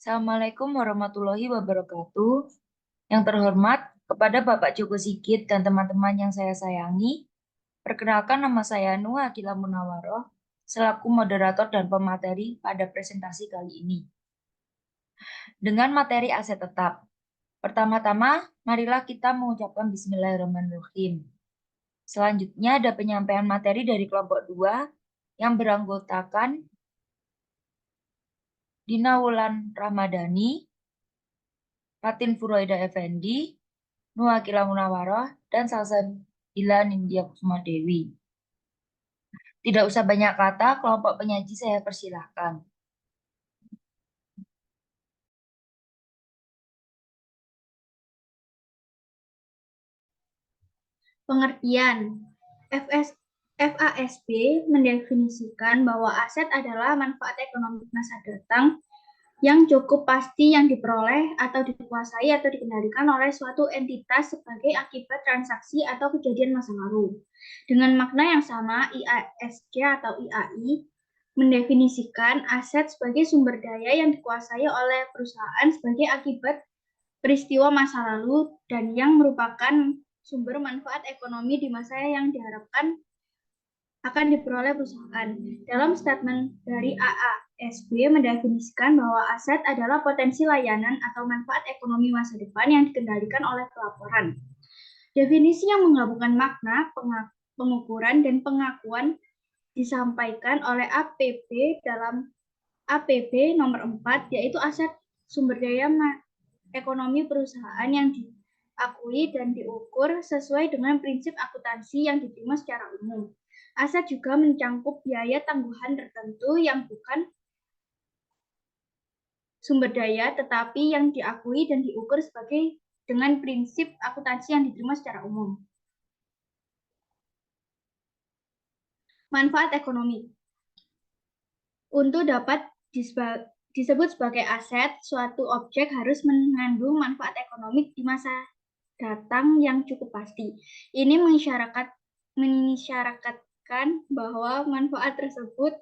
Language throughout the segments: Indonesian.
Assalamualaikum warahmatullahi wabarakatuh. Yang terhormat kepada Bapak Joko Sigit dan teman-teman yang saya sayangi, perkenalkan nama saya Nuha Akila Munawaroh, selaku moderator dan pemateri pada presentasi kali ini. Dengan materi aset tetap. Pertama-tama, marilah kita mengucapkan Bismillahirrahmanirrahim. Selanjutnya ada penyampaian materi dari kelompok 2 yang beranggotakan Dina Wulan Ramadhani, Fatin Furoida Effendi, Nuha Akila Munawaroh, dan Salsabila Nindya Kusuma Dewi. Tidak usah banyak kata, kelompok penyaji saya persilahkan. Pengertian FASB mendefinisikan bahwa aset adalah manfaat ekonomi masa datang yang cukup pasti yang diperoleh atau dikuasai atau dikendalikan oleh suatu entitas sebagai akibat transaksi atau kejadian masa lalu. Dengan makna yang sama, IASC atau IAI mendefinisikan aset sebagai sumber daya yang dikuasai oleh perusahaan sebagai akibat peristiwa masa lalu dan yang merupakan sumber manfaat ekonomi di masa yang diharapkan akan diperoleh perusahaan. Dalam statement dari AASB mendefinisikan bahwa aset adalah potensi layanan atau manfaat ekonomi masa depan yang dikendalikan oleh pelaporan. Definisi yang menggabungkan makna, pengukuran, dan pengakuan disampaikan oleh APB dalam APB nomor 4, yaitu aset sumber daya ekonomi perusahaan yang diakui dan diukur sesuai dengan prinsip akuntansi yang diterima secara umum. Aset juga mencangkup biaya tangguhan tertentu yang bukan sumber daya tetapi yang diakui dan diukur sebagai dengan prinsip akuntansi yang diterima secara umum. Manfaat ekonomi. Untuk dapat disebut sebagai aset, suatu objek harus mengandung manfaat ekonomi di masa datang yang cukup pasti. Ini mengisyaratkan bahwa manfaat tersebut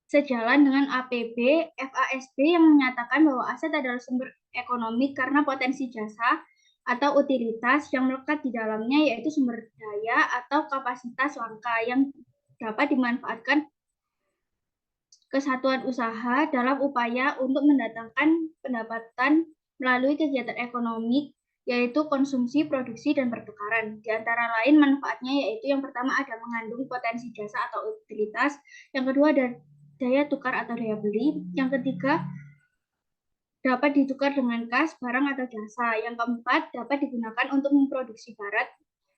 sejalan dengan APB FASB yang menyatakan bahwa aset adalah sumber ekonomi karena potensi jasa atau utilitas yang melekat di dalamnya, yaitu sumber daya atau kapasitas langka yang dapat dimanfaatkan kesatuan usaha dalam upaya untuk mendatangkan pendapatan melalui kegiatan ekonomi, yaitu konsumsi, produksi, dan pertukaran. Di antara lain manfaatnya yaitu yang pertama ada mengandung potensi jasa atau utilitas, yang kedua ada daya tukar atau daya beli, yang ketiga dapat ditukar dengan kas, barang, atau jasa, yang keempat dapat digunakan untuk memproduksi barang,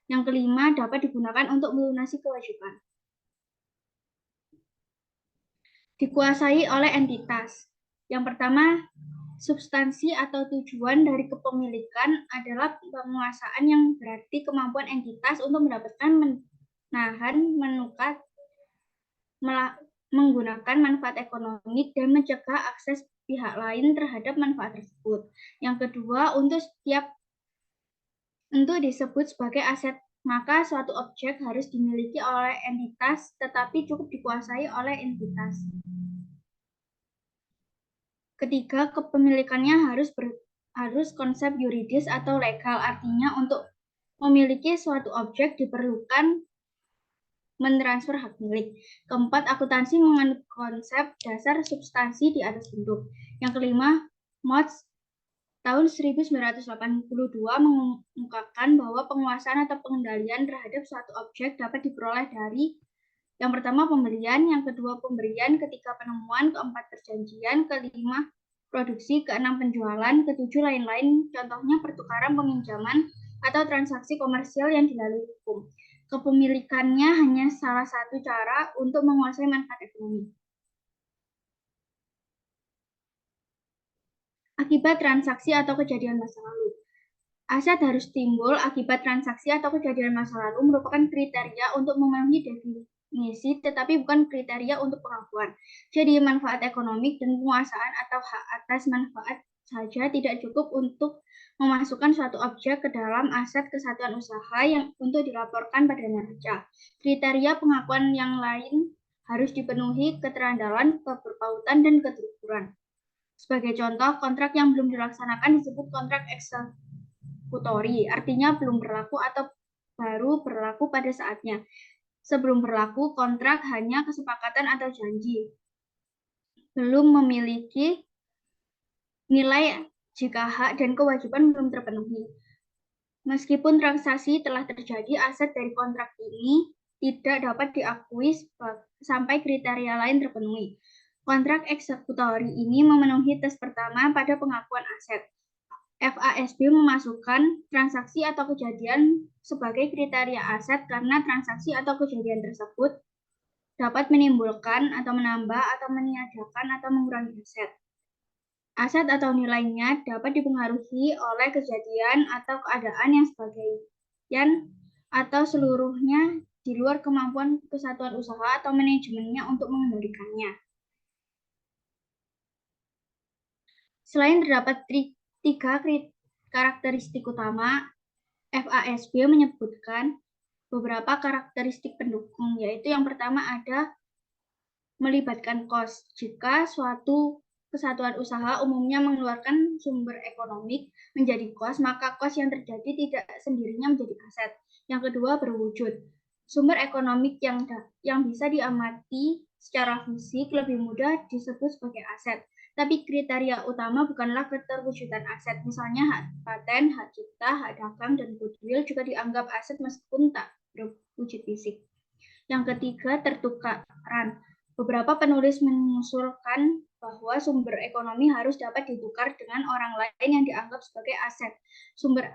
yang kelima dapat digunakan untuk melunasi kewajiban. Dikuasai oleh entitas. Yang pertama, substansi atau tujuan dari kepemilikan adalah penguasaan yang berarti kemampuan entitas untuk mendapatkan, menahan, menukar, menggunakan manfaat ekonomi dan mencegah akses pihak lain terhadap manfaat tersebut. Yang kedua, untuk disebut sebagai aset, maka suatu objek harus dimiliki oleh entitas tetapi cukup dikuasai oleh entitas. Ketiga, kepemilikannya harus konsep yuridis atau legal, artinya untuk memiliki suatu objek diperlukan mentransfer hak milik. Keempat, akuntansi menganut konsep dasar substansi di atas bentuk. Yang kelima, Motz tahun 1982 mengungkapkan bahwa penguasaan atau pengendalian terhadap suatu objek dapat diperoleh dari yang pertama pembelian, yang kedua pemberian, ketiga penemuan, keempat perjanjian, kelima produksi, keenam penjualan, ketujuh lain-lain, contohnya pertukaran, peminjaman, atau transaksi komersial yang dilalui hukum. Kepemilikannya hanya salah satu cara untuk menguasai manfaat ekonomi. Akibat transaksi atau kejadian masa lalu. Aset harus timbul akibat transaksi atau kejadian masa lalu merupakan kriteria untuk memenuhi definisi, tetapi bukan kriteria untuk pengakuan. Jadi manfaat ekonomi dan penguasaan atau hak atas manfaat saja tidak cukup untuk memasukkan suatu objek ke dalam aset kesatuan usaha yang untuk dilaporkan pada neraca. Kriteria pengakuan yang lain harus dipenuhi keterandalan, keberpautan, dan keterukuran. Sebagai contoh, kontrak yang belum dilaksanakan disebut kontrak eksekutori, artinya belum berlaku atau baru berlaku pada saatnya. Sebelum berlaku, kontrak hanya kesepakatan atau janji, belum memiliki nilai jika hak dan kewajiban belum terpenuhi. Meskipun transaksi telah terjadi, aset dari kontrak ini tidak dapat diakui sampai kriteria lain terpenuhi. Kontrak eksekutori ini memenuhi tes pertama pada pengakuan aset. FASB memasukkan transaksi atau kejadian sebagai kriteria aset karena transaksi atau kejadian tersebut dapat menimbulkan atau menambah atau meniadakan atau mengurangi aset. Aset atau nilainya dapat dipengaruhi oleh kejadian atau keadaan yang sebagian atau seluruhnya di luar kemampuan kesatuan usaha atau manajemennya untuk mengendalikannya. Selain terdapat tiga karakteristik utama, FASB menyebutkan beberapa karakteristik pendukung, yaitu yang pertama ada melibatkan kos. Jika suatu kesatuan usaha umumnya mengeluarkan sumber ekonomi menjadi kos, maka kos yang terjadi tidak sendirinya menjadi aset. Yang kedua, berwujud. Sumber ekonomi yang bisa diamati secara fisik lebih mudah disebut sebagai aset. Tapi kriteria utama bukanlah keterwujudan aset. Misalnya hak paten, hak cipta, hak dagang, dan goodwill juga dianggap aset meskipun tak berwujud fisik. Yang ketiga, tertukaran. Beberapa penulis mengusulkan bahwa sumber ekonomi harus dapat ditukar dengan orang lain yang dianggap sebagai aset. Sumber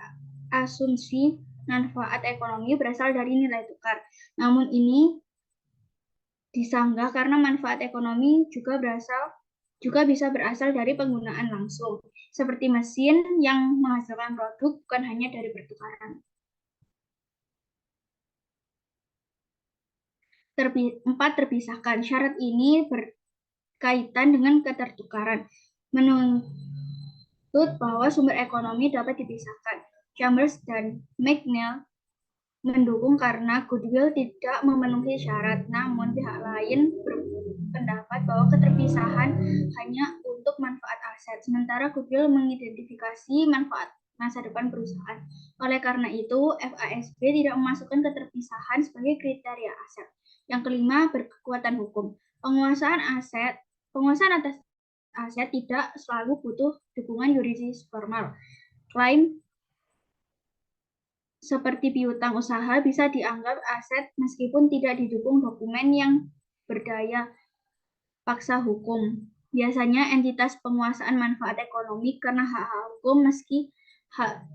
asumsi manfaat ekonomi berasal dari nilai tukar. Namun ini disanggah karena manfaat ekonomi juga bisa berasal dari penggunaan langsung, seperti mesin yang menghasilkan produk bukan hanya dari pertukaran. 4. Terpisahkan. Syarat ini berkaitan dengan ketertukaran. Menuntut bahwa sumber ekonomi dapat dipisahkan. Chambers dan McNeil mendukung karena goodwill tidak memenuhi syarat, namun pihak lain berpendapat bahwa keterpisahan hanya untuk manfaat aset, sementara goodwill mengidentifikasi manfaat masa depan perusahaan. Oleh karena itu, FASB tidak memasukkan keterpisahan sebagai kriteria aset. Yang kelima, berkekuatan hukum. Penguasaan atas aset tidak selalu butuh dukungan yuridis formal. Klaim seperti piutang usaha bisa dianggap aset meskipun tidak didukung dokumen yang berdaya paksa hukum. Biasanya entitas penguasaan manfaat ekonomi karena hak-hak hukum meski hak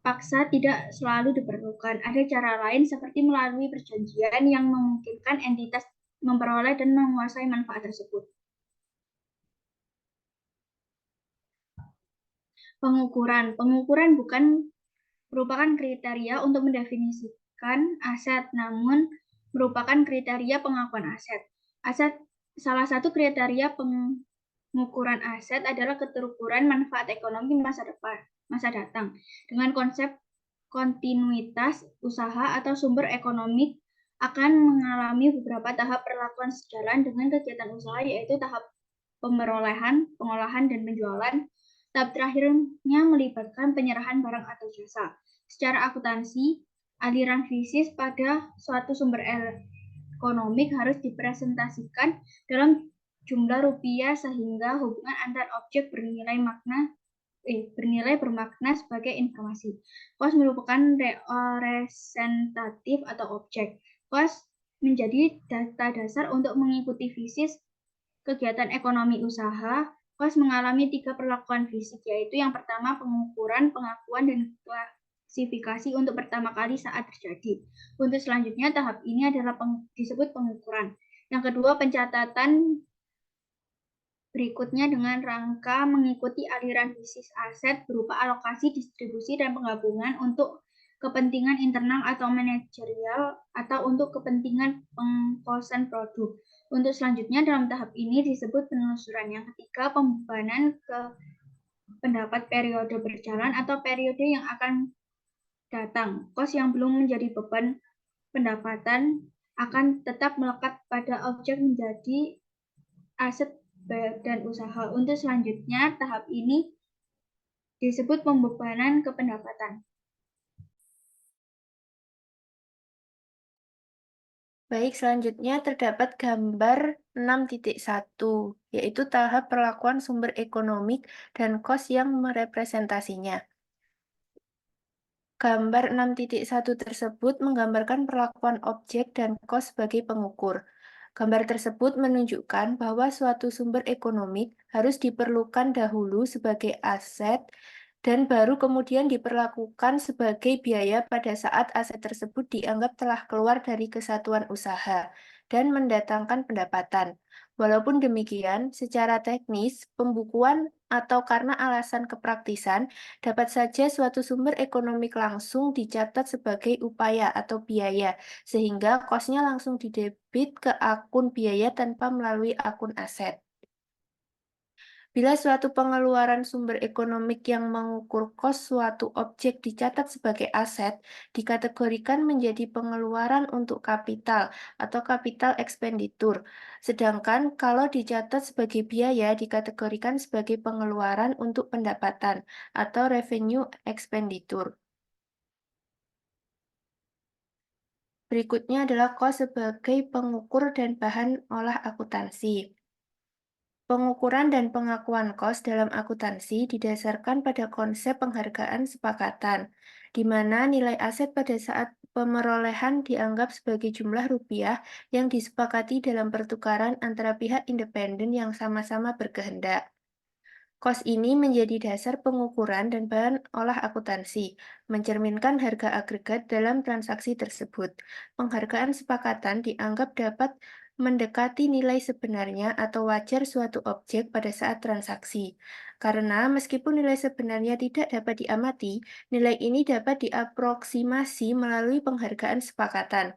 paksa tidak selalu diperlukan. Ada cara lain seperti melalui perjanjian yang memungkinkan entitas memperoleh dan menguasai manfaat tersebut. Pengukuran. Pengukuran bukan merupakan kriteria untuk mendefinisikan aset, namun merupakan kriteria pengakuan aset. Salah satu kriteria pengukuran aset adalah keterukuran manfaat ekonomi masa datang. Dengan konsep kontinuitas usaha atau sumber ekonomi akan mengalami beberapa tahap perlakuan sejalan dengan kegiatan usaha, yaitu tahap pemerolehan, pengolahan, dan penjualan. Tahap terakhirnya melibatkan penyerahan barang atau jasa. Secara akuntansi, aliran fisis pada suatu sumber ekonomi harus dipresentasikan dalam jumlah rupiah sehingga hubungan antar objek bernilai bermakna sebagai informasi. Kos merupakan representatif atau objek. Kos menjadi data dasar untuk mengikuti fisis kegiatan ekonomi usaha. Kos mengalami 3 perlakuan fisik, yaitu yang pertama pengukuran, pengakuan, dan klasifikasi untuk pertama kali saat terjadi. Untuk selanjutnya, tahap ini adalah disebut pengukuran. Yang kedua, pencatatan berikutnya dengan rangka mengikuti aliran bisnis aset berupa alokasi, distribusi, dan penggabungan untuk kepentingan internal atau manajerial atau untuk kepentingan pengkosan produk. Untuk selanjutnya dalam tahap ini disebut penelusuran. Yang ketiga, pembebanan ke pendapat periode berjalan atau periode yang akan datang. Kos yang belum menjadi beban pendapatan akan tetap melekat pada objek menjadi aset badan usaha. Untuk selanjutnya, tahap ini disebut pembebanan kependapatan. Baik, selanjutnya terdapat gambar 6.1, yaitu tahap perlakuan sumber ekonomik dan kos yang merepresentasinya. Gambar 6.1 tersebut menggambarkan perlakuan objek dan kos sebagai pengukur. Gambar tersebut menunjukkan bahwa suatu sumber ekonomik harus diperlukan dahulu sebagai aset dan baru kemudian diperlakukan sebagai biaya pada saat aset tersebut dianggap telah keluar dari kesatuan usaha dan mendatangkan pendapatan. Walaupun demikian, secara teknis, pembukuan atau karena alasan kepraktisan, dapat saja suatu sumber ekonomik langsung dicatat sebagai upaya atau biaya, sehingga kosnya langsung didebit ke akun biaya tanpa melalui akun aset. Bila suatu pengeluaran sumber ekonomik yang mengukur kos suatu objek dicatat sebagai aset, dikategorikan menjadi pengeluaran untuk kapital atau capital expenditure. Sedangkan kalau dicatat sebagai biaya, dikategorikan sebagai pengeluaran untuk pendapatan atau revenue expenditure. Berikutnya adalah kos sebagai pengukur dan bahan olah akuntansi. Pengukuran dan pengakuan kos dalam akuntansi didasarkan pada konsep penghargaan sepakatan, di mana nilai aset pada saat pemerolehan dianggap sebagai jumlah rupiah yang disepakati dalam pertukaran antara pihak independen yang sama-sama berkehendak. Kos ini menjadi dasar pengukuran dan bahan olah akuntansi, mencerminkan harga agregat dalam transaksi tersebut. Penghargaan sepakatan dianggap dapat mendekati nilai sebenarnya atau wajar suatu objek pada saat transaksi. Karena meskipun nilai sebenarnya tidak dapat diamati, nilai ini dapat diaproksimasi melalui penghargaan sepakatan.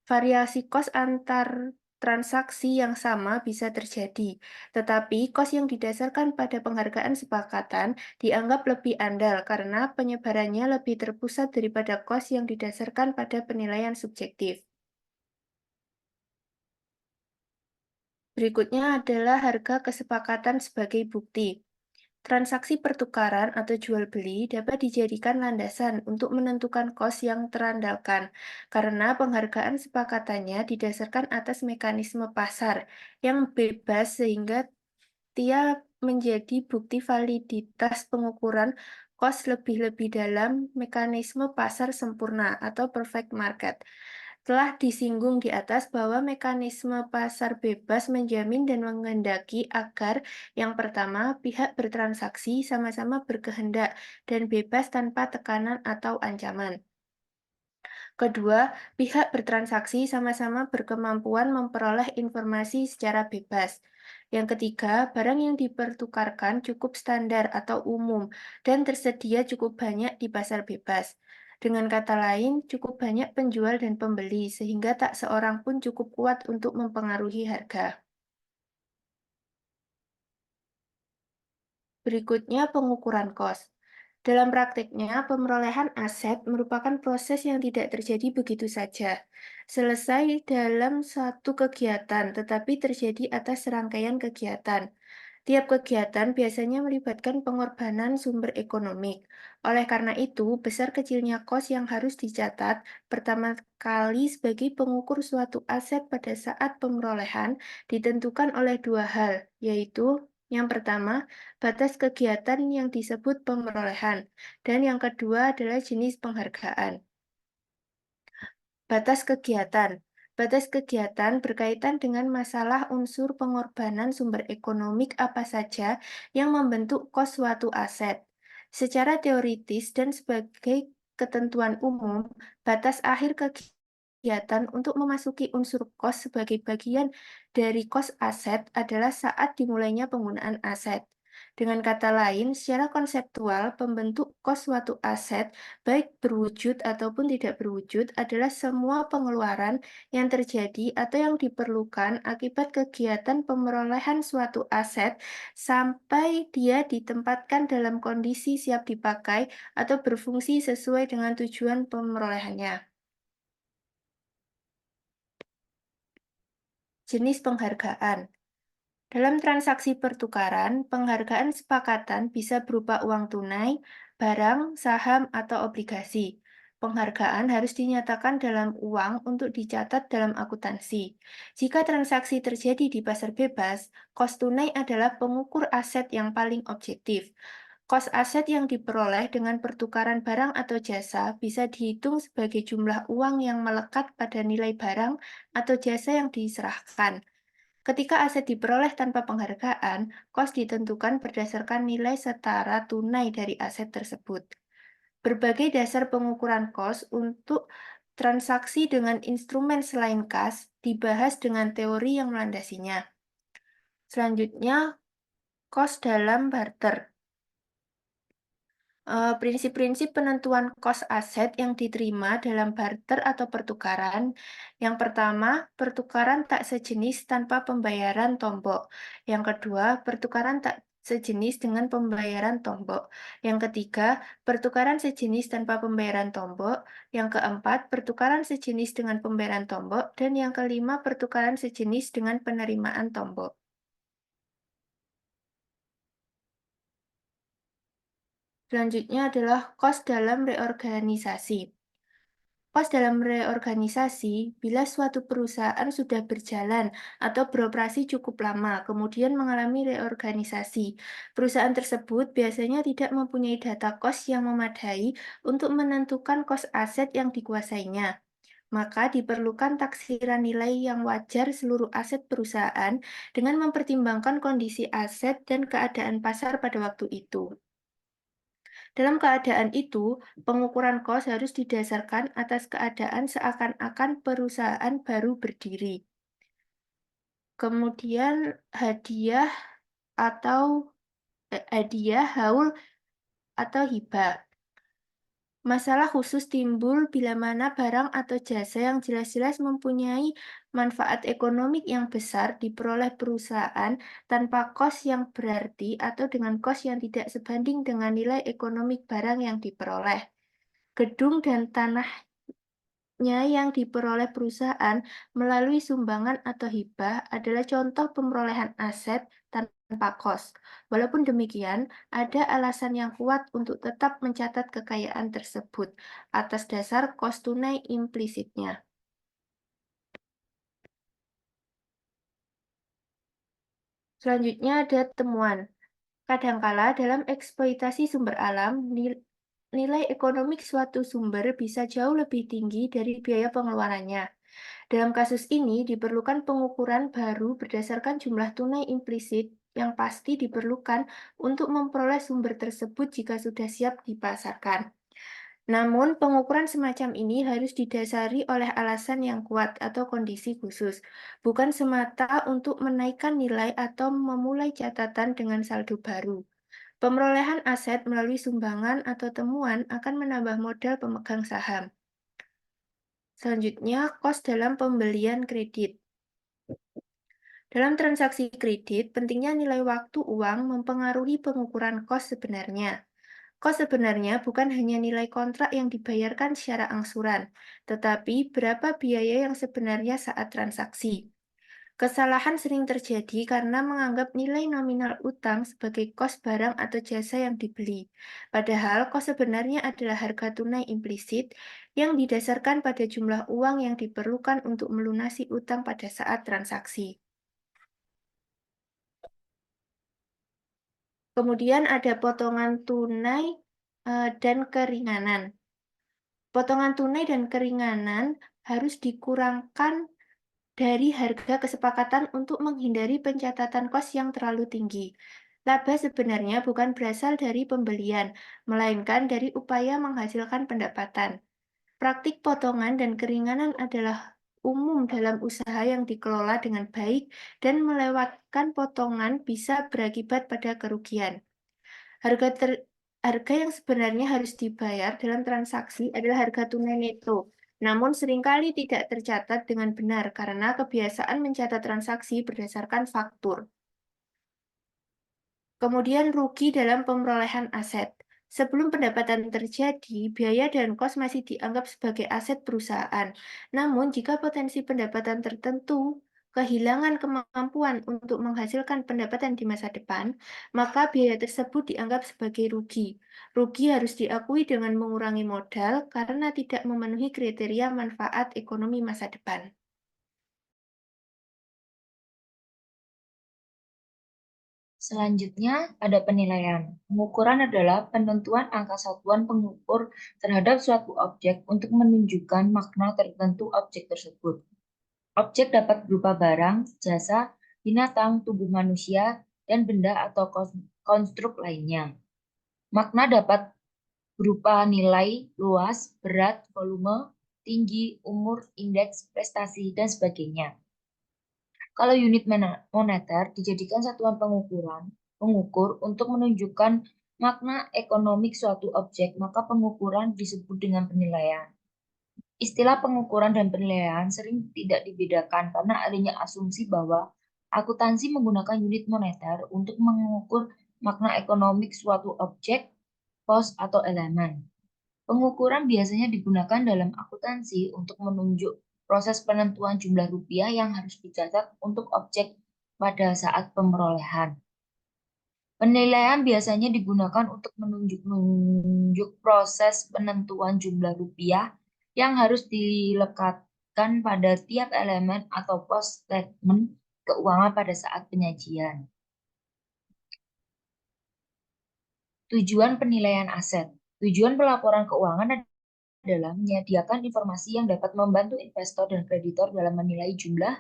Variasi kos antar transaksi yang sama bisa terjadi, tetapi kos yang didasarkan pada penghargaan sepakatan dianggap lebih andal karena penyebarannya lebih terpusat daripada kos yang didasarkan pada penilaian subjektif. Berikutnya adalah harga kesepakatan sebagai bukti. Transaksi pertukaran atau jual beli dapat dijadikan landasan untuk menentukan kos yang terandalkan, karena penghargaan sepakatannya didasarkan atas mekanisme pasar yang bebas sehingga dia menjadi bukti validitas pengukuran kos lebih-lebih dalam mekanisme pasar sempurna atau perfect market. Telah disinggung di atas bahwa mekanisme pasar bebas menjamin dan menghendaki agar yang pertama, pihak bertransaksi sama-sama berkehendak dan bebas tanpa tekanan atau ancaman. Kedua, pihak bertransaksi sama-sama berkemampuan memperoleh informasi secara bebas. Yang ketiga, barang yang dipertukarkan cukup standar atau umum dan tersedia cukup banyak di pasar bebas. Dengan kata lain, cukup banyak penjual dan pembeli sehingga tak seorang pun cukup kuat untuk mempengaruhi harga. Berikutnya, pengukuran kos. Dalam praktiknya, pemerolehan aset merupakan proses yang tidak terjadi begitu saja, selesai dalam satu kegiatan, tetapi terjadi atas serangkaian kegiatan. Tiap kegiatan biasanya melibatkan pengorbanan sumber ekonomi. Oleh karena itu, besar kecilnya kos yang harus dicatat pertama kali sebagai pengukur suatu aset pada saat pemerolehan ditentukan oleh dua hal, yaitu yang pertama, batas kegiatan yang disebut pemerolehan, dan yang kedua adalah jenis penghargaan. Batas kegiatan. Batas kegiatan berkaitan dengan masalah unsur pengorbanan sumber ekonomik apa saja yang membentuk kos suatu aset. Secara teoritis dan sebagai ketentuan umum, batas akhir kegiatan untuk memasuki unsur kos sebagai bagian dari kos aset adalah saat dimulainya penggunaan aset. Dengan kata lain, secara konseptual, pembentuk kos suatu aset baik berwujud ataupun tidak berwujud, adalah semua pengeluaran yang terjadi atau yang diperlukan akibat kegiatan pemerolehan suatu aset sampai dia ditempatkan dalam kondisi siap dipakai atau berfungsi sesuai dengan tujuan pemerolehannya. Jenis penghargaan. Dalam transaksi pertukaran, penghargaan sepakatan bisa berupa uang tunai, barang, saham, atau obligasi. Penghargaan harus dinyatakan dalam uang untuk dicatat dalam akuntansi. Jika transaksi terjadi di pasar bebas, kos tunai adalah pengukur aset yang paling objektif. Kos aset yang diperoleh dengan pertukaran barang atau jasa bisa dihitung sebagai jumlah uang yang melekat pada nilai barang atau jasa yang diserahkan. Ketika aset diperoleh tanpa penghargaan, kos ditentukan berdasarkan nilai setara tunai dari aset tersebut. Berbagai dasar pengukuran kos untuk transaksi dengan instrumen selain kas dibahas dengan teori yang melandasinya. Selanjutnya, kos dalam barter. Prinsip-prinsip penentuan kos aset yang diterima dalam barter atau pertukaran. Yang pertama, pertukaran tak sejenis tanpa pembayaran tombok. Yang kedua, pertukaran tak sejenis dengan pembayaran tombok. Yang ketiga, pertukaran sejenis tanpa pembayaran tombok. Yang keempat, pertukaran sejenis dengan pembayaran tombok. Dan yang kelima, pertukaran sejenis dengan penerimaan tombok. Selanjutnya adalah kos dalam reorganisasi. Kos dalam reorganisasi, bila suatu perusahaan sudah berjalan atau beroperasi cukup lama, kemudian mengalami reorganisasi, perusahaan tersebut biasanya tidak mempunyai data kos yang memadai untuk menentukan kos aset yang dikuasainya. Maka diperlukan taksiran nilai yang wajar seluruh aset perusahaan dengan mempertimbangkan kondisi aset dan keadaan pasar pada waktu itu. Dalam keadaan itu, pengukuran kos harus didasarkan atas keadaan seakan-akan perusahaan baru berdiri. Kemudian hadiah atau hadiah, haul, atau hibah. Masalah khusus timbul bila mana barang atau jasa yang jelas-jelas mempunyai manfaat ekonomik yang besar diperoleh perusahaan tanpa kos yang berarti atau dengan kos yang tidak sebanding dengan nilai ekonomik barang yang diperoleh. Gedung dan tanahnya yang diperoleh perusahaan melalui sumbangan atau hibah adalah contoh pemerolehan aset tanpa kos. Walaupun demikian, ada alasan yang kuat untuk tetap mencatat kekayaan tersebut atas dasar kos tunai implisitnya. Selanjutnya ada temuan. Kadangkala dalam eksploitasi sumber alam, nilai ekonomik suatu sumber bisa jauh lebih tinggi dari biaya pengeluarannya. Dalam kasus ini, diperlukan pengukuran baru berdasarkan jumlah tunai implisit yang pasti diperlukan untuk memperoleh sumber tersebut jika sudah siap dipasarkan. Namun, pengukuran semacam ini harus didasari oleh alasan yang kuat atau kondisi khusus, bukan semata untuk menaikkan nilai atau memulai catatan dengan saldo baru. Pemerolehan aset melalui sumbangan atau temuan akan menambah modal pemegang saham. Selanjutnya, kos dalam pembelian kredit. Dalam transaksi kredit, pentingnya nilai waktu uang mempengaruhi pengukuran kos sebenarnya. Kos sebenarnya bukan hanya nilai kontrak yang dibayarkan secara angsuran, tetapi berapa biaya yang sebenarnya saat transaksi. Kesalahan sering terjadi karena menganggap nilai nominal utang sebagai kos barang atau jasa yang dibeli. Padahal kos sebenarnya adalah harga tunai implisit yang didasarkan pada jumlah uang yang diperlukan untuk melunasi utang pada saat transaksi. Kemudian ada potongan tunai dan keringanan. Potongan tunai dan keringanan harus dikurangkan dari harga kesepakatan untuk menghindari pencatatan kos yang terlalu tinggi. Laba sebenarnya bukan berasal dari pembelian, melainkan dari upaya menghasilkan pendapatan. Praktik potongan dan keringanan adalah umum dalam usaha yang dikelola dengan baik dan melewatkan potongan bisa berakibat pada kerugian. Harga yang sebenarnya harus dibayar dalam transaksi adalah harga tunai neto, namun seringkali tidak tercatat dengan benar karena kebiasaan mencatat transaksi berdasarkan faktur. Kemudian rugi dalam pemerolehan aset. Sebelum pendapatan terjadi, biaya dan kos masih dianggap sebagai aset perusahaan. Namun, jika potensi pendapatan tertentu kehilangan kemampuan untuk menghasilkan pendapatan di masa depan, maka biaya tersebut dianggap sebagai rugi. Rugi harus diakui dengan mengurangi modal karena tidak memenuhi kriteria manfaat ekonomi masa depan. Selanjutnya, ada penilaian. Pengukuran adalah penentuan angka satuan pengukur terhadap suatu objek untuk menunjukkan makna tertentu objek tersebut. Objek dapat berupa barang, jasa, binatang, tubuh manusia, dan benda atau konstruk lainnya. Makna dapat berupa nilai, luas, berat, volume, tinggi, umur, indeks, prestasi, dan sebagainya. Kalau unit moneter dijadikan satuan pengukur untuk menunjukkan makna ekonomik suatu objek, maka pengukuran disebut dengan penilaian. Istilah pengukuran dan penilaian sering tidak dibedakan karena adanya asumsi bahwa akuntansi menggunakan unit moneter untuk mengukur makna ekonomik suatu objek, pos, atau elemen. Pengukuran biasanya digunakan dalam akuntansi untuk menunjuk proses penentuan jumlah rupiah yang harus dicatat untuk objek pada saat pemerolehan. Penilaian biasanya digunakan untuk menunjuk proses penentuan jumlah rupiah yang harus dilekatkan pada tiap elemen atau pos statement keuangan pada saat penyajian. Tujuan penilaian aset. Tujuan pelaporan keuangan adalah menyediakan informasi yang dapat membantu investor dan kreditor dalam menilai jumlah,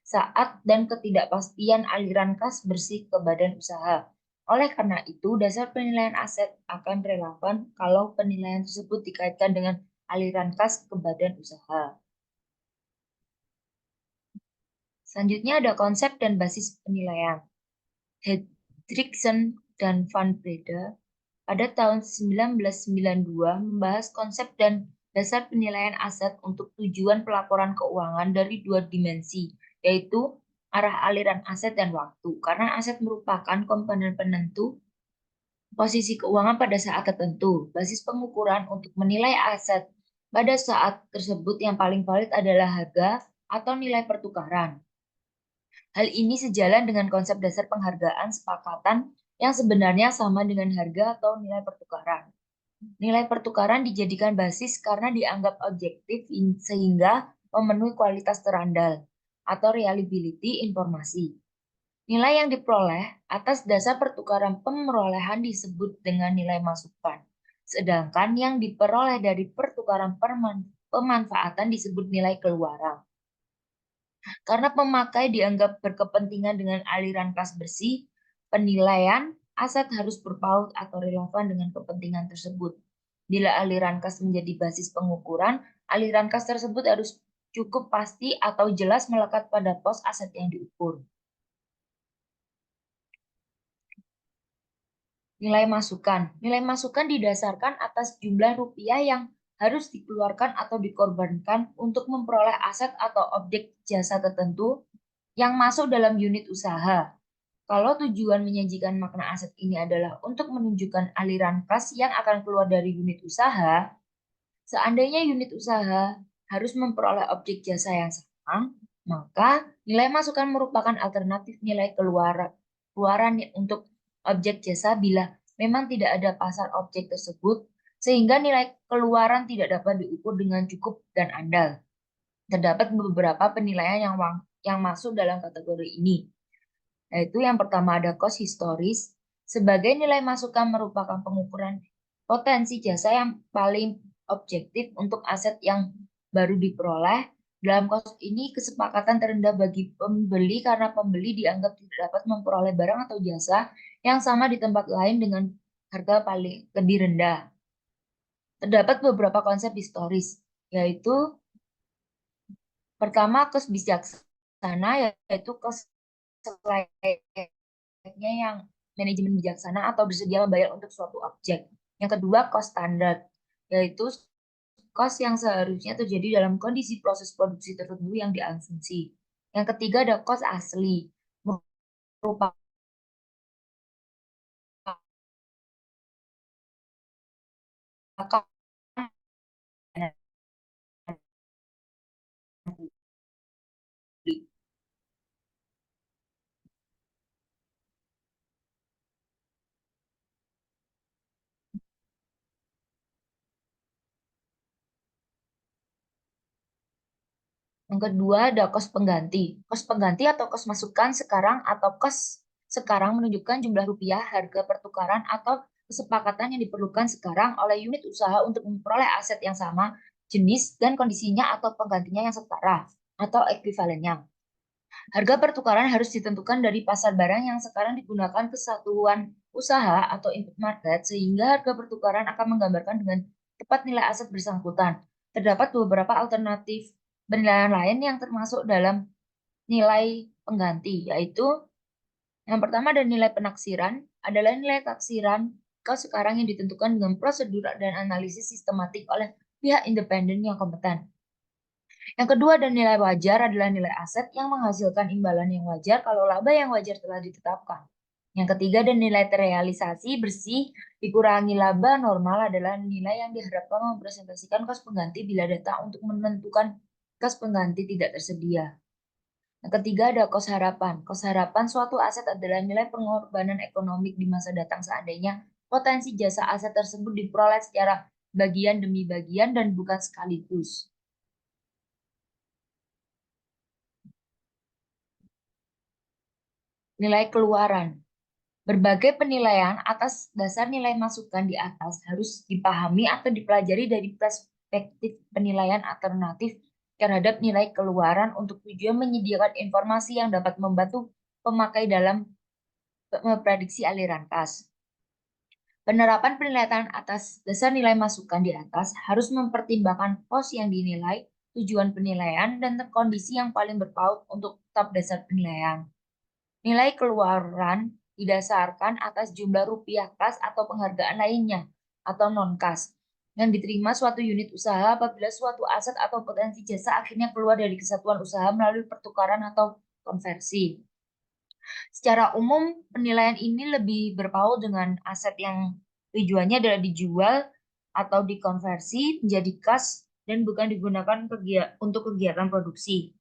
saat, dan ketidakpastian aliran kas bersih ke badan usaha. Oleh karena itu, dasar penilaian aset akan relevan kalau penilaian tersebut dikaitkan dengan aliran kas ke badan usaha. Selanjutnya ada konsep dan basis penilaian. Hendrickson dan Van Breda pada tahun 1992 membahas konsep dan dasar penilaian aset untuk tujuan pelaporan keuangan dari dua dimensi, yaitu arah aliran aset dan waktu. Karena aset merupakan komponen penentu posisi keuangan pada saat tertentu. Basis pengukuran untuk menilai aset pada saat tersebut yang paling valid adalah harga atau nilai pertukaran. Hal ini sejalan dengan konsep dasar penghargaan sepakatan yang sebenarnya sama dengan harga atau nilai pertukaran. Nilai pertukaran dijadikan basis karena dianggap objektif sehingga memenuhi kualitas terandal atau reliability informasi. Nilai yang diperoleh atas dasar pertukaran pemerolehan disebut dengan nilai masukan, sedangkan yang diperoleh dari pertukaran pemanfaatan disebut nilai keluaran. Karena pemakai dianggap berkepentingan dengan aliran kas bersih, penilaian aset harus berpaut atau relevan dengan kepentingan tersebut. Bila aliran kas menjadi basis pengukuran, aliran kas tersebut harus cukup pasti atau jelas melekat pada pos aset yang diukur. Nilai masukan. Nilai masukan didasarkan atas jumlah rupiah yang harus dikeluarkan atau dikorbankan untuk memperoleh aset atau objek jasa tertentu yang masuk dalam unit usaha. Kalau tujuan menyajikan makna aset ini adalah untuk menunjukkan aliran kas yang akan keluar dari unit usaha, seandainya unit usaha harus memperoleh objek jasa yang sama, maka nilai masukan merupakan alternatif nilai keluaran untuk objek jasa bila memang tidak ada pasar objek tersebut, sehingga nilai keluaran tidak dapat diukur dengan cukup dan andal. Terdapat beberapa penilaian yang masuk dalam kategori ini, yaitu yang pertama ada cost historis. Sebagai nilai masukan merupakan pengukuran potensi jasa yang paling objektif untuk aset yang baru diperoleh. Dalam kasus ini, kesepakatan terendah bagi pembeli karena pembeli dianggap tidak dapat memperoleh barang atau jasa yang sama di tempat lain dengan harga paling lebih rendah. Terdapat beberapa konsep historis, yaitu pertama, cost bijaksana, yaitu cost selayaknya yang manajemen bijaksana atau bersedia membayar untuk suatu objek. Yang kedua, cost standar, yaitu cost yang seharusnya terjadi dalam kondisi proses produksi tertentu yang diasumsi. Yang ketiga ada cost asli, merupakan Yang kedua ada kos pengganti. Kos pengganti atau kos masukan sekarang atau kos sekarang menunjukkan jumlah rupiah, harga pertukaran atau kesepakatan yang diperlukan sekarang oleh unit usaha untuk memperoleh aset yang sama, jenis dan kondisinya atau penggantinya yang setara atau ekuivalennya. Harga pertukaran harus ditentukan dari pasar barang yang sekarang digunakan kesatuan usaha atau input market, sehingga harga pertukaran akan menggambarkan dengan tepat nilai aset bersangkutan. Terdapat beberapa alternatif penilaian lain yang termasuk dalam nilai pengganti, yaitu yang pertama ada nilai penaksiran, adalah nilai taksiran kos sekarang yang ditentukan dengan prosedur dan analisis sistematik oleh pihak independen yang kompeten. Yang kedua ada nilai wajar adalah nilai aset yang menghasilkan imbalan yang wajar kalau laba yang wajar telah ditetapkan. Yang ketiga ada nilai terrealisasi bersih dikurangi laba normal adalah nilai yang diharapkan mempresentasikan kos pengganti bila data untuk menentukan kos pengganti tidak tersedia. Yang ketiga ada kos harapan. Kos harapan suatu aset adalah nilai pengorbanan ekonomi di masa datang seandainya potensi jasa aset tersebut diperoleh secara bagian demi bagian dan bukan sekaligus. Nilai keluaran. Berbagai penilaian atas dasar nilai masukan di atas harus dipahami atau dipelajari dari perspektif penilaian alternatif terhadap nilai keluaran untuk tujuan menyediakan informasi yang dapat membantu pemakai dalam memprediksi aliran kas. Penerapan penilaian atas dasar nilai masukan di atas harus mempertimbangkan pos yang dinilai, tujuan penilaian, dan kondisi yang paling berpaut untuk tetap dasar penilaian. Nilai keluaran didasarkan atas jumlah rupiah kas atau penghargaan lainnya atau non-kas yang diterima suatu unit usaha apabila suatu aset atau potensi jasa akhirnya keluar dari kesatuan usaha melalui pertukaran atau konversi. Secara umum, penilaian ini lebih berpaut dengan aset yang tujuannya adalah dijual atau dikonversi menjadi kas dan bukan digunakan untuk kegiatan produksi.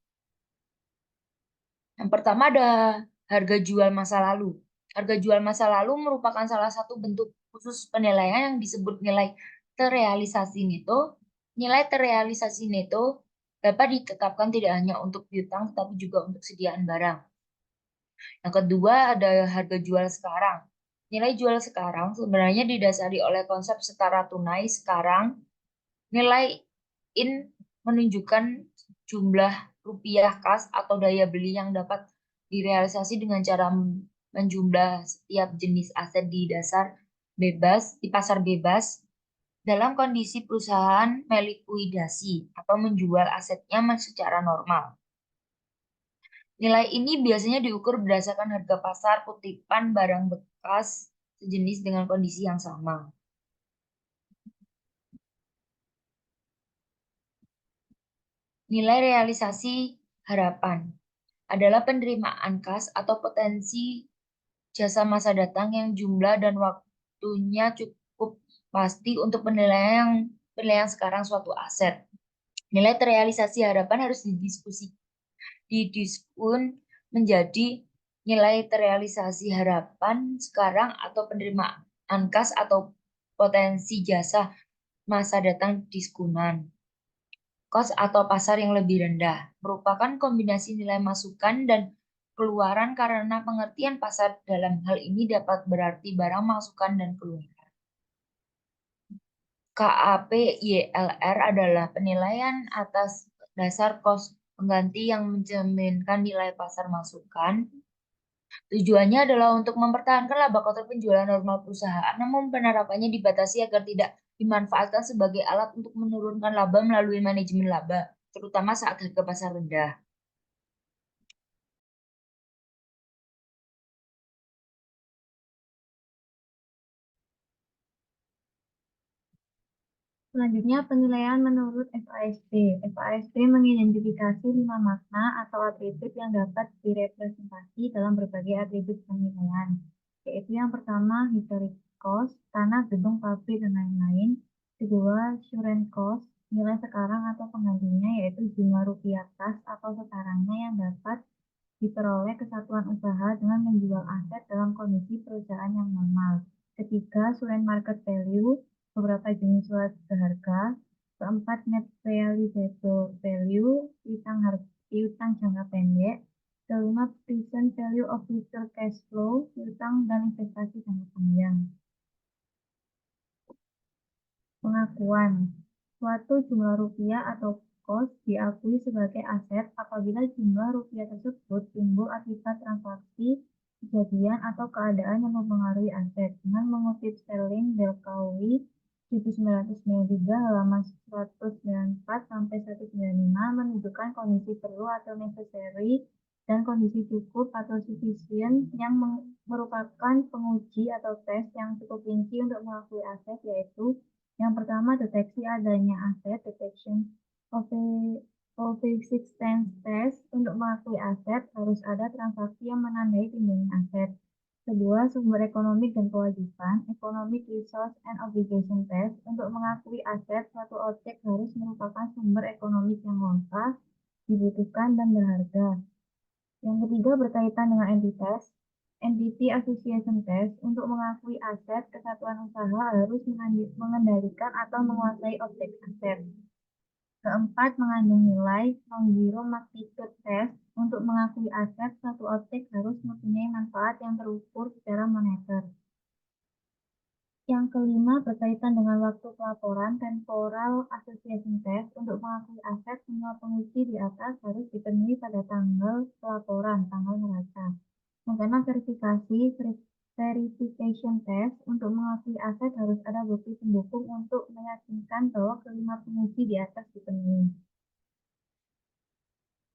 Yang pertama ada harga jual masa lalu. Harga jual masa lalu merupakan salah satu bentuk khusus penilaian yang disebut nilai terrealisasi neto. Nilai terrealisasi neto dapat ditetapkan tidak hanya untuk piutang tetapi juga untuk sediaan barang. Yang kedua ada harga jual sekarang. Nilai jual sekarang sebenarnya didasari oleh konsep setara tunai sekarang. Nilai in menunjukkan jumlah rupiah kas atau daya beli yang dapat direalisasi dengan cara menjumlah setiap jenis aset di pasar bebas dalam kondisi perusahaan melikuidasi atau menjual asetnya secara normal. Nilai ini biasanya diukur berdasarkan harga pasar kutipan barang bekas sejenis dengan kondisi yang sama. Nilai realisasi harapan adalah penerimaan kas atau potensi jasa masa datang yang jumlah dan waktunya cukup pasti untuk penilaian sekarang suatu aset. Nilai terrealisasi harapan harus didiskun menjadi nilai terrealisasi harapan sekarang atau penerimaan kas atau potensi jasa masa datang diskunan. Kos atau pasar yang lebih rendah merupakan kombinasi nilai masukan dan keluaran karena pengertian pasar dalam hal ini dapat berarti barang masukan dan keluaran. KAPYLR adalah penilaian atas dasar kos pengganti yang mencerminkan nilai pasar masukan. Tujuannya adalah untuk mempertahankan laba kotor penjualan normal perusahaan, namun penerapannya dibatasi agar tidak dimanfaatkan sebagai alat untuk menurunkan laba melalui manajemen laba, terutama saat harga pasar rendah. Selanjutnya, penilaian menurut FASB. FASB mengidentifikasi 5 makna atau atribut yang dapat direpresentasi dalam berbagai atribut penilaian, yaitu yang pertama, historic cost, tanah, gedung, pabrik, dan lain-lain. Kedua, current cost, nilai sekarang atau penggantinya, yaitu jumlah rupiah kas atau setaranya yang dapat diperoleh kesatuan usaha dengan menjual aset dalam kondisi perusahaan yang normal. Ketiga, current market value, beberapa jenis surat berharga. Keempat, net realizable value, piutang jangka pendek. Kelima, present value of future cash flow, piutang dan investasi jangka panjang. Pengakuan. Suatu jumlah rupiah atau kos diakui sebagai aset apabila jumlah rupiah tersebut timbul akibat transaksi, kejadian, atau keadaan yang mempengaruhi aset. Dengan mengutip Sterling Belkawi 1993 halaman 194 sampai 195 menunjukkan kondisi perlu atau necessary dan kondisi cukup atau sufficient yang merupakan penguji atau tes yang cukup rinci untuk mengakui aset, yaitu yang pertama, deteksi adanya aset, detection of existence test. Untuk mengakui aset harus ada transaksi yang menandai timbulnya aset. Kedua, sumber ekonomik dan kewajiban, economic resource and obligation test. Untuk mengakui aset, suatu objek harus merupakan sumber ekonomik yang langka, dibutuhkan, dan berharga. Yang ketiga, berkaitan dengan entitas, entity association test. Untuk mengakui aset, kesatuan usaha harus mengendalikan atau menguasai objek aset. Keempat, mengandung nilai non-zero magnitude test. Untuk mengakui aset, suatu objek harus mempunyai manfaat yang terukur secara moneter. Yang kelima, berkaitan dengan waktu pelaporan, temporal association test. Untuk mengakui aset, semua penguji di atas harus dipenuhi pada tanggal pelaporan, tanggal neraca. Yang keenam, verification test. Untuk mengakui aset harus ada bukti pendukung untuk meyakinkan bahwa kelima penguji di atas dipenuhi.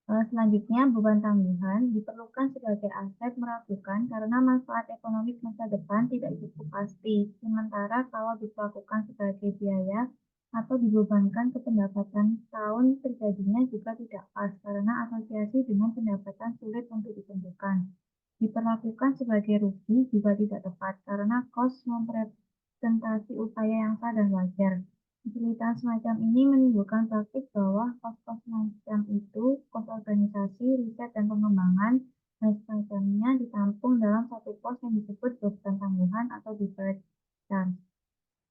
Selanjutnya, beban tangguhan diperlukan sebagai aset meragukan karena manfaat ekonomi masa depan tidak cukup pasti. Sementara kalau diperlakukan sebagai biaya atau dibebankan ke pendapatan tahun terjadinya juga tidak pas karena asosiasi dengan pendapatan sulit untuk ditentukan. Diperlakukan sebagai rugi juga tidak tepat karena kos mempresentasi upaya yang sah dan wajar. Kesulitan semacam ini menimbulkan praktik bahwa kos-kos semacam itu, kos organisasi, riset, dan pengembangan, dan semacamnya ditampung dalam satu pos yang disebut beban tangguhan atau deferred charge.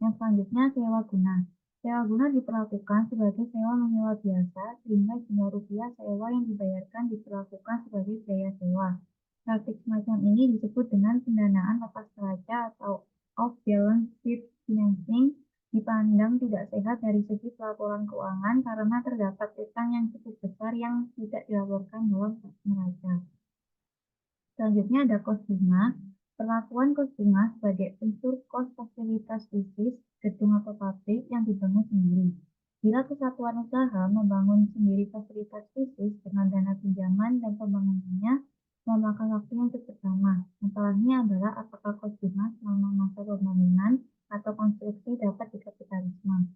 Yang selanjutnya, sewa guna. Sewa guna diperlakukan sebagai sewa menyewa biasa, sehingga jumlah rupiah sewa yang dibayarkan diperlakukan sebagai biaya sewa. Praktik semacam ini disebut dengan pendanaan lepas neraca atau off-balance sheet financing. Dipandang tidak sehat dari segi pelaporan keuangan karena terdapat utang yang cukup besar yang tidak dilaporkan dalam neraca. Selanjutnya ada kos bunga. Perlakuan kos bunga sebagai unsur kos fasilitas fisik gedung atau pabrik yang dibangun sendiri. Bila kesatuan usaha membangun sendiri fasilitas fisik dengan dana pinjaman dan pembangunannya memakan waktu yang cukup lama. Masalahnya adalah apakah kos bunga selama masa pembangunan atau konstruksi dapat dikapitalisme.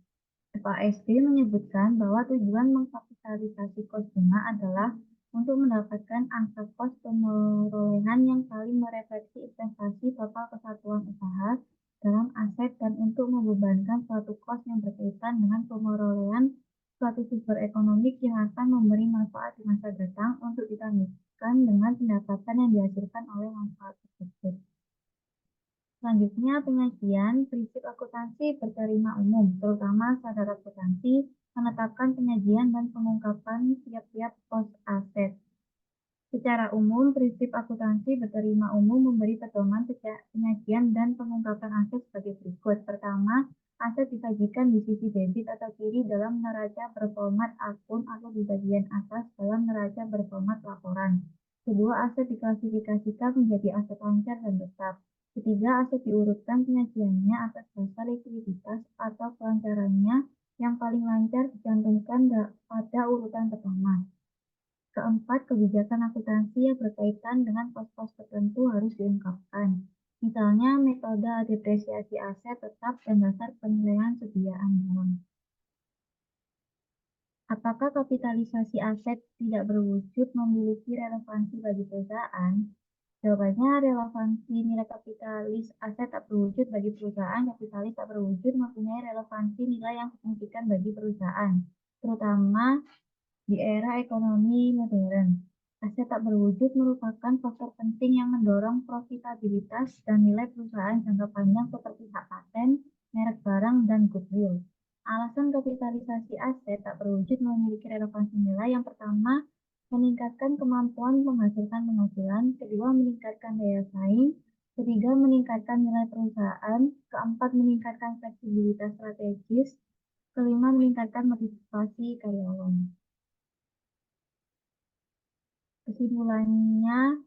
FASB menyebutkan bahwa tujuan mengkapitalisasi kos bunga adalah untuk mendapatkan angka kos pemerolehan yang saling merefleksi investasi total kesatuan usaha dalam aset dan untuk membebankan suatu kos yang berkaitan dengan pemerolehan suatu sumber ekonomi yang akan memberi manfaat di masa datang untuk ditandingkan dengan pendapatan yang dihasilkan oleh manfaat tersebut. Selanjutnya, penyajian prinsip akuntansi berterima umum, terutama sadar akuntansi, menetapkan penyajian dan pengungkapan tiap-tiap kos aset. Secara umum, prinsip akuntansi berterima umum memberi pedoman penyajian dan pengungkapan aset sebagai berikut. Pertama, aset disajikan di sisi debit atau kiri dalam neraca berformat akun atau di bagian atas dalam neraca berformat laporan. Kedua, aset diklasifikasikan menjadi aset lancar dan tetap. Ketiga, aset diurutkan penyajiannya atas dasar likuiditas atau kelancarannya yang paling lancar dicantumkan pada urutan pertama. Keempat, kebijakan akuntansi yang berkaitan dengan kos-kos tertentu harus diungkapkan. Misalnya, metode depresiasi aset tetap dan dasar penilaian sediaan barang. Apakah kapitalisasi aset tidak berwujud memiliki relevansi bagi perusahaan? Jawabannya, relevansi nilai kapitalis aset tak berwujud bagi perusahaan. Kapitalis tak berwujud mempunyai relevansi nilai yang signifikan bagi perusahaan, terutama di era ekonomi modern. Aset tak berwujud merupakan faktor penting yang mendorong profitabilitas dan nilai perusahaan jangka panjang seperti hak paten, merek barang, dan goodwill. Alasan kapitalisasi aset tak berwujud memiliki relevansi nilai. Yang pertama, meningkatkan kemampuan menghasilkan penghasilan. Kedua, meningkatkan daya saing. Ketiga, meningkatkan nilai perusahaan. Keempat, meningkatkan fleksibilitas strategis. Kelima, meningkatkan motivasi karyawan. Kesimpulannya,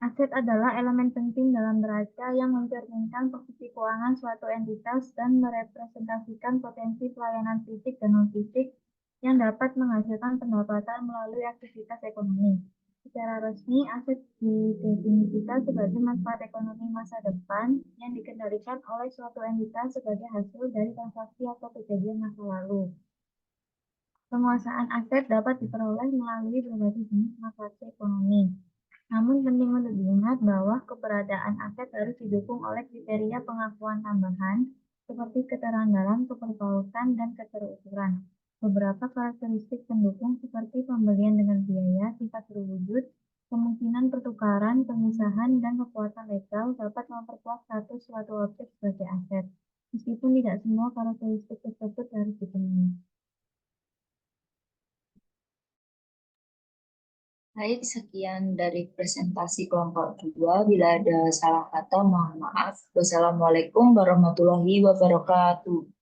aset adalah elemen penting dalam neraca yang mencerminkan posisi keuangan suatu entitas dan merepresentasikan potensi pelayanan fisik dan non-fisik yang dapat menghasilkan pendapatan melalui aktivitas ekonomi. Secara resmi, aset didefinisikan sebagai manfaat ekonomi masa depan yang dikendalikan oleh suatu entitas sebagai hasil dari transaksi atau kejadian masa lalu. Penguasaan aset dapat diperoleh melalui berbagai jenis transaksi ekonomi. Namun penting untuk diingat bahwa keberadaan aset harus didukung oleh kriteria pengakuan tambahan seperti keteranggalan, keterpautan, dan keterukuran. Beberapa karakteristik pendukung seperti pembelian dengan biaya, sifat berwujud, kemungkinan pertukaran, pemisahan, dan kekuatan legal dapat memperkuat status suatu objek sebagai aset, meskipun tidak semua karakteristik tersebut harus dipenuhi. Baik, sekian dari presentasi kelompok 2. Bila ada salah kata, mohon maaf. Wassalamualaikum warahmatullahi wabarakatuh.